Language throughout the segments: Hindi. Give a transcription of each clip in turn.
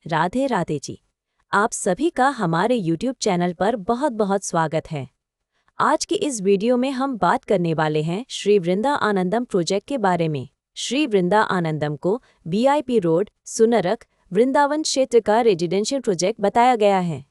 राधे राधे जी। आप सभी का हमारे YouTube चैनल पर बहुत बहुत स्वागत है। आज की इस वीडियो में हम बात करने वाले हैं श्री वृंदा आनंदम प्रोजेक्ट के बारे में। श्री वृंदा आनंदम को BIP रोड, सुनरक, वृंदावन क्षेत्र का रेजिडेंशियल प्रोजेक्ट बताया गया है।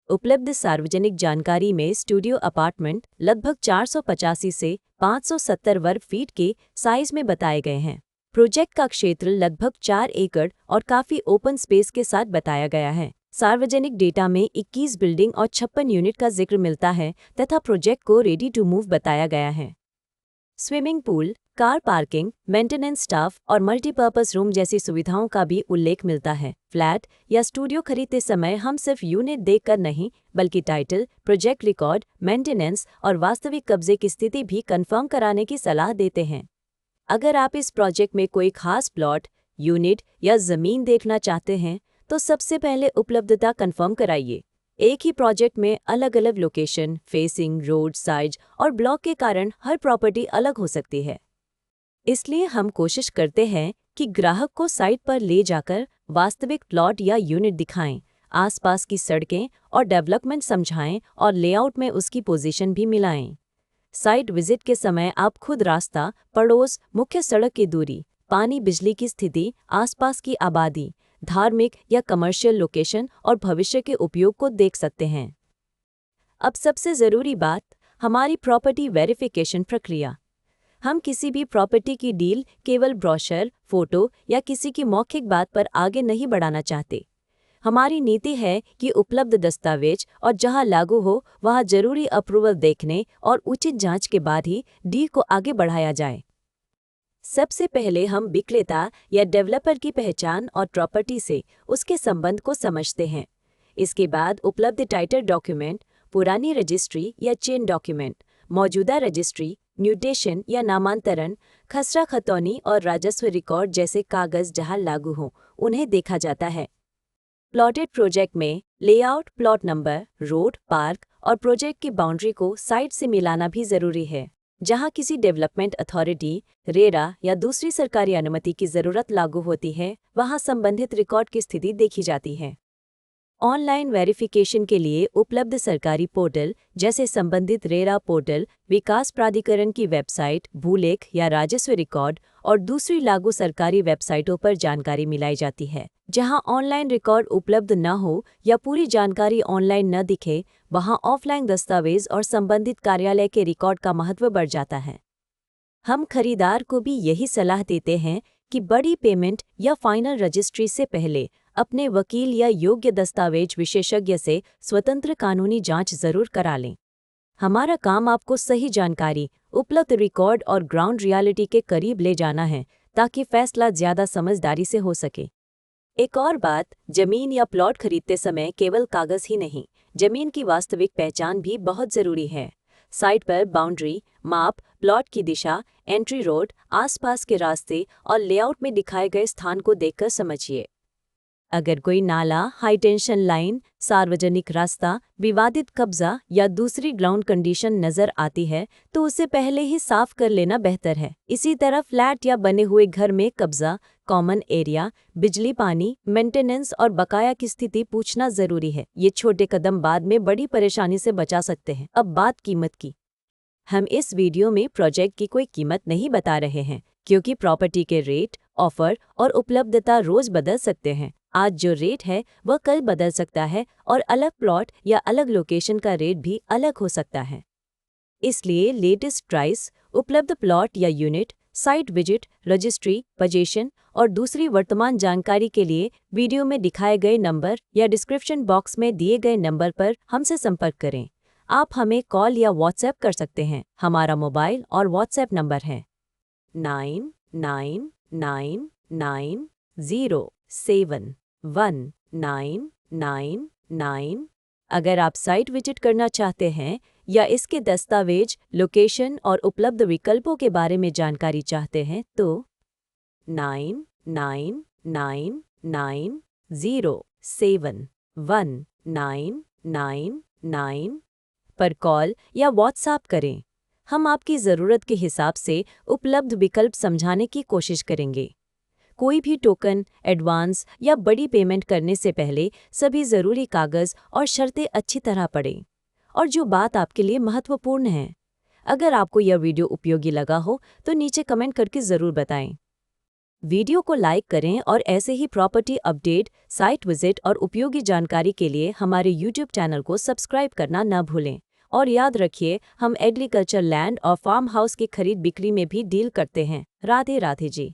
उपलब्ध सार्वजनिक जानकारी में स्टूडियो अपार्टमेंट लगभग 485 से 570 वर्ग फीट के साइज में बताए गए हैं। प्रोजेक्ट का क्षेत्र लगभग 4 एकड़ और काफी ओपन स्पेस के साथ बताया गया है। सार्वजनिक डेटा में 21 बिल्डिंग और 56 यूनिट का जिक्र मिलता है तथा प्रोजेक्ट को रेडी टू मूव बताया गया है। Swimming pool, car parking, maintenance staff और मल्टीपर्पज रूम जैसी सुविधाओं का भी उल्लेख मिलता है। फ्लैट या स्टूडियो खरीदते समय हम सिर्फ यूनिट देखकर नहीं बल्कि टाइटल, प्रोजेक्ट रिकॉर्ड, मेंटेनेंस और वास्तविक कब्जे की स्थिति भी कंफर्म कराने की सलाह देते हैं। अगर आप इस प्रोजेक्ट में कोई खास प्लॉट, यूनिट या जमीन देखना चाहते हैं तो सबसे पहले उपलब्धता कंफर्म कराइए। एक ही प्रोजेक्ट में अलग अलग लोकेशन, फेसिंग, रोड साइज और ब्लॉक के कारण हर प्रॉपर्टी अलग हो सकती है। इसलिए हम कोशिश करते हैं कि ग्राहक को साइट पर ले जाकर वास्तविक प्लॉट या यूनिट दिखाएं, आसपास की सड़कें और डेवलपमेंट समझाएं और लेआउट में उसकी पोजीशन भी मिलाएं। साइट विजिट के समय आप खुद रास्ता, पड़ोस, मुख्य सड़क की दूरी, पानी बिजली की स्थिति, आसपास की आबादी, धार्मिक या कमर्शियल लोकेशन और भविष्य के उपयोग को देख सकते हैं। अब सबसे ज़रूरी बात, हमारी प्रॉपर्टी वेरिफिकेशन प्रक्रिया। हम किसी भी प्रॉपर्टी की डील केवल ब्रोशर, फोटो या किसी की मौखिक बात पर आगे नहीं बढ़ाना चाहते। हमारी नीति है कि उपलब्ध दस्तावेज और जहां लागू हो वहां जरूरी अप्रूवल देखने और उचित जांच के बाद ही डील को आगे बढ़ाया जाए। सबसे पहले हम विक्रेता या डेवलपर की पहचान और प्रॉपर्टी से उसके संबंध को समझते हैं। इसके बाद उपलब्ध टाइटल डॉक्यूमेंट, पुरानी रजिस्ट्री या चेन डॉक्यूमेंट, मौजूदा रजिस्ट्री, म्यूटेशन या नामांतरण, खसरा खतौनी और राजस्व रिकॉर्ड जैसे कागज जहां लागू हों उन्हें देखा जाता है। प्लॉटेड प्रोजेक्ट में layout, plot number, road, park और प्रोजेक्ट की बाउंड्री को साइट से मिलाना भी जरूरी है। जहां किसी डेवलपमेंट अथॉरिटी, रेरा या दूसरी सरकारी अनुमति की जरूरत लागू होती है वहां संबंधित रिकॉर्ड की स्थिति देखी जाती है। ऑनलाइन वेरिफिकेशन के लिए उपलब्ध सरकारी पोर्टल जैसे संबंधित रेरा पोर्टल, विकास प्राधिकरण की वेबसाइट, भूलेख या राजस्व रिकॉर्ड और दूसरी लागू सरकारी वेबसाइटों पर जानकारी मिलाई जाती है। जहां ऑनलाइन रिकॉर्ड उपलब्ध न हो या पूरी जानकारी ऑनलाइन न दिखे, वहां ऑफलाइन दस्तावेज और संबंधित कार्यालय के रिकॉर्ड का महत्व बढ़ जाता है। हम खरीदार को भी यही सलाह देते हैं कि बड़ी पेमेंट या फाइनल रजिस्ट्री से पहले अपने वकील या योग्य दस्तावेज विशेषज्ञ से स्वतंत्र कानूनी जांच जरूर करा लें। हमारा काम आपको सही जानकारी, उपलब्ध रिकॉर्ड और ग्राउंड रियलिटी के करीब ले जाना है ताकि फैसला ज्यादा समझदारी से हो सके। एक और बात, जमीन या प्लॉट खरीदते समय केवल कागज ही नहीं, जमीन की वास्तविक पहचान भी बहुत जरूरी है। साइट पर बाउंड्री, माप, प्लॉट की दिशा, एंट्री रोड, आसपास के रास्ते और लेआउट में दिखाए गए स्थान को देखकर समझिए। अगर कोई नाला, हाई टेंशन लाइन, सार्वजनिक रास्ता, विवादित कब्जा या दूसरी ग्राउंड कंडीशन नजर आती है तो उसे पहले ही साफ कर लेना बेहतर है। इसी तरह फ्लैट या बने हुए घर में कब्जा, कॉमन एरिया, बिजली, पानी, मेंटेनेंस और बकाया की स्थिति पूछना जरूरी है। ये छोटे कदम बाद में बड़ी परेशानी से बचा सकते हैं। अब बात कीमत की। हम इस वीडियो में प्रोजेक्ट की कोई कीमत नहीं बता रहे हैं क्योंकि प्रॉपर्टी के रेट, ऑफर और उपलब्धता रोज बदल सकते हैं। आज जो रेट है वह कल बदल सकता है और अलग प्लॉट या अलग लोकेशन का रेट भी अलग हो सकता है। इसलिए लेटेस्ट प्राइस, उपलब्ध प्लॉट या unit, site visit, registry, position और दूसरी वर्तमान जानकारी के लिए वीडियो में दिखाए गए नंबर या डिस्क्रिप्शन बॉक्स में दिए गए नंबर पर हमसे संपर्क करें। आप हमें कॉल या व्हाट्सएप कर सकते हैं। हमारा मोबाइल और व्हाट्सएप नंबर है 999990719999। अगर आप साइट विजिट करना चाहते हैं या इसके दस्तावेज, लोकेशन और उपलब्ध विकल्पों के बारे में जानकारी चाहते हैं तो 999990719999 पर कॉल या व्हाट्सएप करें। हम आपकी ज़रूरत के हिसाब से उपलब्ध विकल्प समझाने की कोशिश करेंगे। कोई भी टोकन, एडवांस या बड़ी पेमेंट करने से पहले सभी ज़रूरी कागज़ और शर्तें अच्छी तरह पढ़ें। और जो बात आपके लिए महत्वपूर्ण है, अगर आपको यह वीडियो उपयोगी लगा हो तो नीचे कमेंट करके ज़रूर बताएं। वीडियो को लाइक करें और ऐसे ही प्रॉपर्टी अपडेट, साइट विजिट और उपयोगी जानकारी के लिए हमारे YouTube चैनल को सब्सक्राइब करना न भूलें। और याद रखिए, हम एग्रीकल्चर लैंड और फार्म हाउस की खरीद बिक्री में भी डील करते हैं। राधे राधे जी।